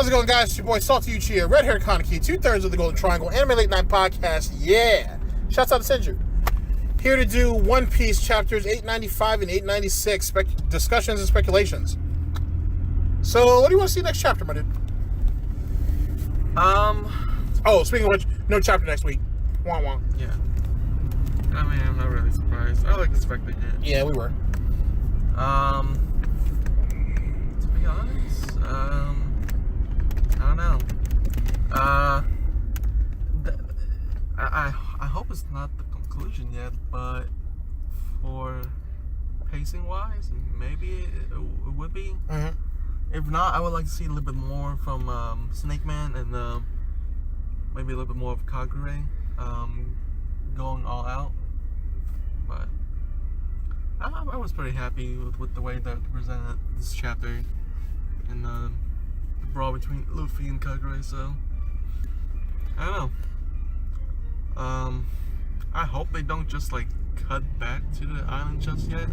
How's it going, guys? It's your boy Salty Uchiha, Red Hair Kaneki, 2/3 of the Golden Triangle, Anime Late Night Podcast. Yeah! Shouts out to Senju. Here to do One Piece chapters 895 and 896, discussions and speculations. So, what do you want to see next chapter, my dude? Oh, speaking of which, no chapter next week. Wah wah. Yeah. I mean, I'm not really surprised. I was expecting it. Yeah, we were. To be honest, I don't know. I hope it's not the conclusion yet, but for pacing wise, maybe it would be. Mm-hmm. If not, I would like to see a little bit more from Snakeman and maybe a little bit more of Katakuri going all out. But I was pretty happy with the way that presented this chapter and the brawl between Luffy and Katakuri. So I don't know. I hope they don't just like cut back to the island just yet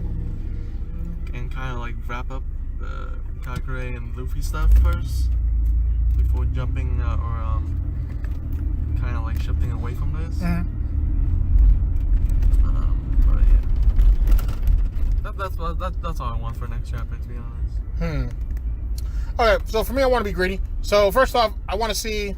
and kind of like wrap up the Katakuri and Luffy stuff first before jumping or kind of like shifting away from this. Mm-hmm. But yeah, that's all I want for next chapter, to be honest. Okay, so for me, I want to be greedy. So first off, I want to see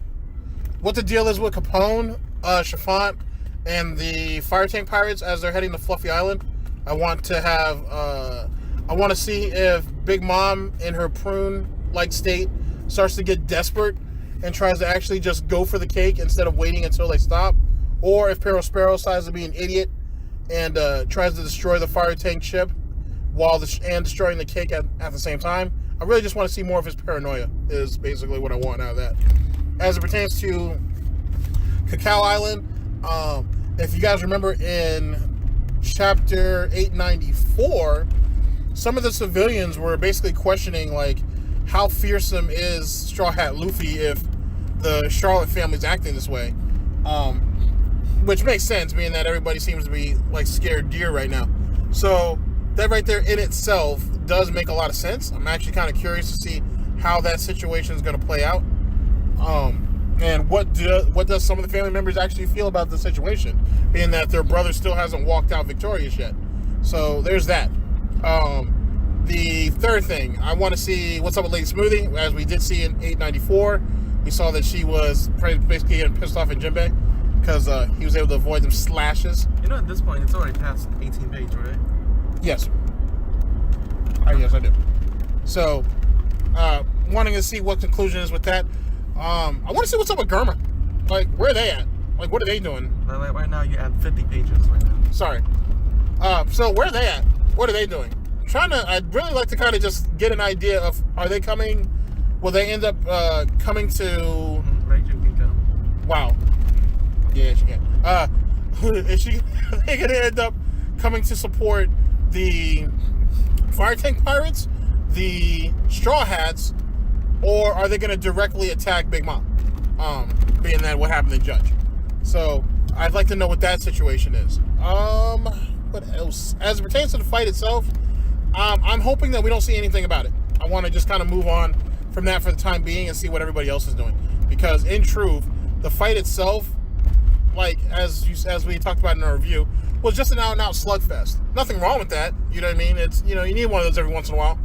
what the deal is with Capone, Chiffon, and the fire tank pirates as they're heading to Fluffy Island. I want to have, I want to see if Big Mom in her prune-like state starts to get desperate and tries to actually just go for the cake instead of waiting until they stop, or if Perospero decides to be an idiot and tries to destroy the fire tank ship while destroying the cake at the same time. I really just want to see more of his paranoia is basically what I want out of that. As it pertains to Cacao Island, if you guys remember in chapter 894, some of the civilians were basically questioning like how fearsome is Straw Hat Luffy if the Charlotte family's acting this way, which makes sense being that everybody seems to be like scared deer right now. So that right there in itself does make a lot of sense. I'm actually kind of curious to see how that situation is going to play out. And what does some of the family members actually feel about the situation, being that their brother still hasn't walked out victorious yet. So there's that. The third thing, I want to see what's up with Lady Smoothie. As we did see in 894, we saw that she was basically getting pissed off at Jinbei because he was able to avoid them slashes. You know, at this point, it's already past 18 pages, right? Yes. Yes, I do. So, wanting to see what conclusion is with that. I want to see what's up with Germa. Like, where are they at? Like, what are they doing? Like, right now, you're at 50 pages right now. Sorry. So, where are they at? What are they doing? I'd really like to kind of just get an idea of, are they coming, will they end up coming to... Rachel can come. Wow. Yeah, she can. Is they going to end up coming to support the fire tank pirates, the Straw Hats, or are they going to directly attack Big Mom? Being that what happened to Judge. So, I'd like to know what that situation is. What else? As it pertains to the fight itself, I'm hoping that we don't see anything about it. I want to just kind of move on from that for the time being and see what everybody else is doing. Because in truth, the fight itself, like as we talked about in our review, was just an out-and-out slugfest. Nothing wrong with that. You know what I mean? It's, you know, you need one of those every once in a while.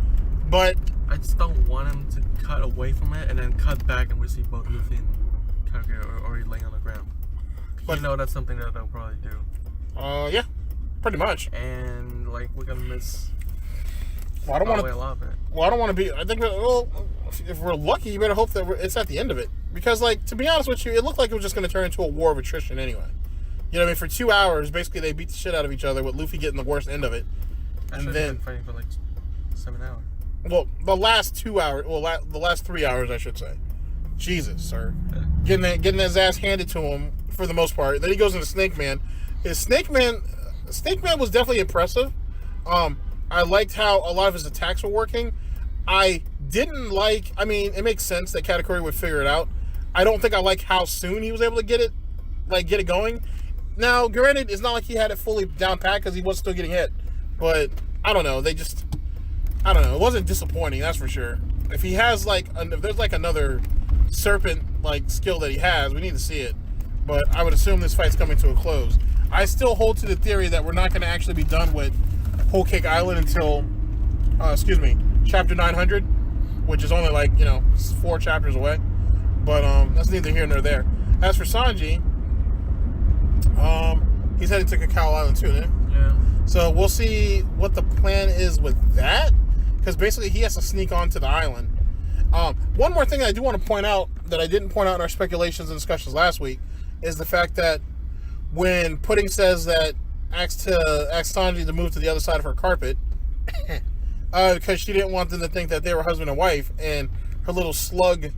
But I just don't want him to cut away from it and then cut back and we see both Luffy and Katakuri already laying on the ground. But you know, that's something that they'll probably do. Yeah, pretty much. And like we're gonna miss. Well, I don't want to. Well, I don't want to be. I think. Well, if we're lucky, you better hope that it's at the end of it. Because, like, to be honest with you, it looked like it was just going to turn into a war of attrition anyway. You know what I mean? For 2 hours, basically, they beat the shit out of each other with Luffy getting the worst end of it. And then fighting for like 7 hours. Well, the last 2 hours. Well, the last 3 hours, I should say. Jesus, sir. Yeah. Getting his ass handed to him for the most part. Then he goes into Snakeman. Snakeman was definitely impressive. I liked how a lot of his attacks were working. I didn't like... I mean, it makes sense that Katakuri would figure it out. I don't think I like how soon he was able to get it going. Now, granted, it's not like he had it fully down pat because he was still getting hit. But, I don't know. I don't know. It wasn't disappointing, that's for sure. if he has like, if there's like another serpent like skill that he has, we need to see it. But I would assume this fight's coming to a close. I still hold to the theory that we're not going to actually be done with Whole Cake Island until, chapter 900, which is only like, 4 chapters away. But that's neither here nor there. As for Sanji, he's heading to Cacao Island too, eh? Yeah. So we'll see what the plan is with that, because basically he has to sneak onto the island. One more thing I do want to point out that I didn't point out in our speculations and discussions last week is the fact that when Pudding says that asked Sanji to move to the other side of her carpet because she didn't want them to think that they were husband and wife, and her little slug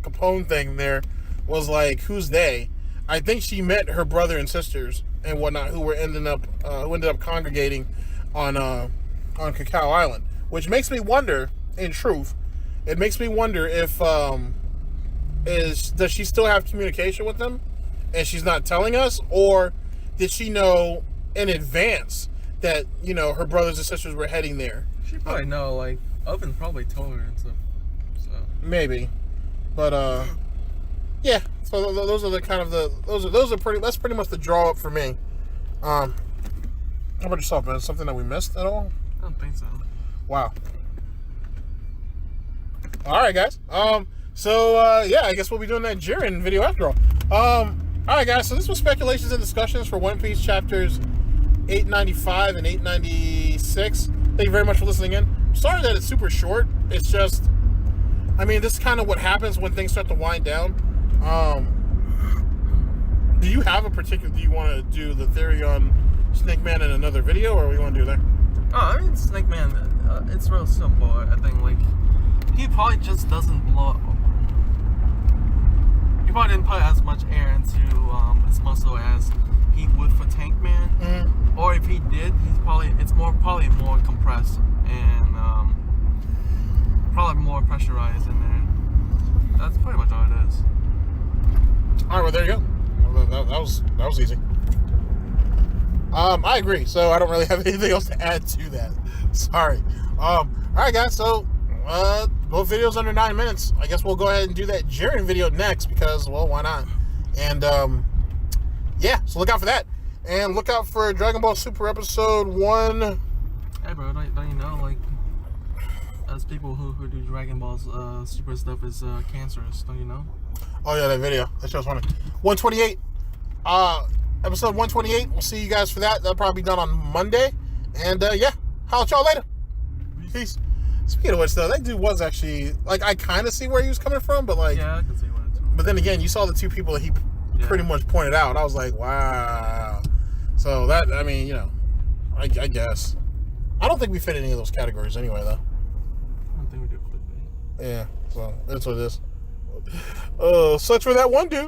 Capone thing there was like, who's they? I think she met her brother and sisters and whatnot who ended up congregating on Cacao Island, which makes me wonder. In truth, it makes me wonder if does she still have communication with them and she's not telling us, or did she know in advance that her brothers and sisters were heading there? She probably know. Like Oven probably told her and stuff. So maybe, but yeah. So those are the kind of that's pretty much the draw up for me. How about yourself, man? Something that we missed at all? I don't think so. Wow. All right, guys. So yeah, I guess we'll be doing that Jiren video after all. All right, guys. So this was speculations and discussions for One Piece chapters 895 and 896. Thank you very much for listening in. Sorry that it's super short. It's just, this is kind of what happens when things start to wind down. Do you have a particular? Do you want to do the theory on Snakeman in another video, or what do you want to do there? Snakeman, it's real simple. I think he probably just doesn't blow up. He probably didn't put as much air into his muscle as he would for Tankman. Mm-hmm. Or if he did, it's probably more compressed and probably more pressurized in there. That's pretty much all it is. All right, well there you go. Well, that was easy. I agree. So I don't really have anything else to add to that. Sorry. All right, guys. So both videos under 9 minutes. I guess we'll go ahead and do that Jiren video next because, well, why not? And yeah. So look out for that, and look out for Dragon Ball Super episode 1. Hey, bro, don't you know, as people who do Dragon Ball's Super stuff is cancerous, don't you know? Oh yeah, that video. That show's funny. 128. Episode 128. We'll see you guys for that. That'll probably be done on Monday. And yeah, holla at y'all later. Peace. Speaking of which, though, that dude was actually I kind of see where he was coming from, but yeah, I can see where it's. But then again, you saw the two people that he pretty much pointed out. I was like, wow. So that, I guess. I don't think we fit any of those categories anyway, though. I don't think we do. Yeah, so that's what it is. Such for that one dude.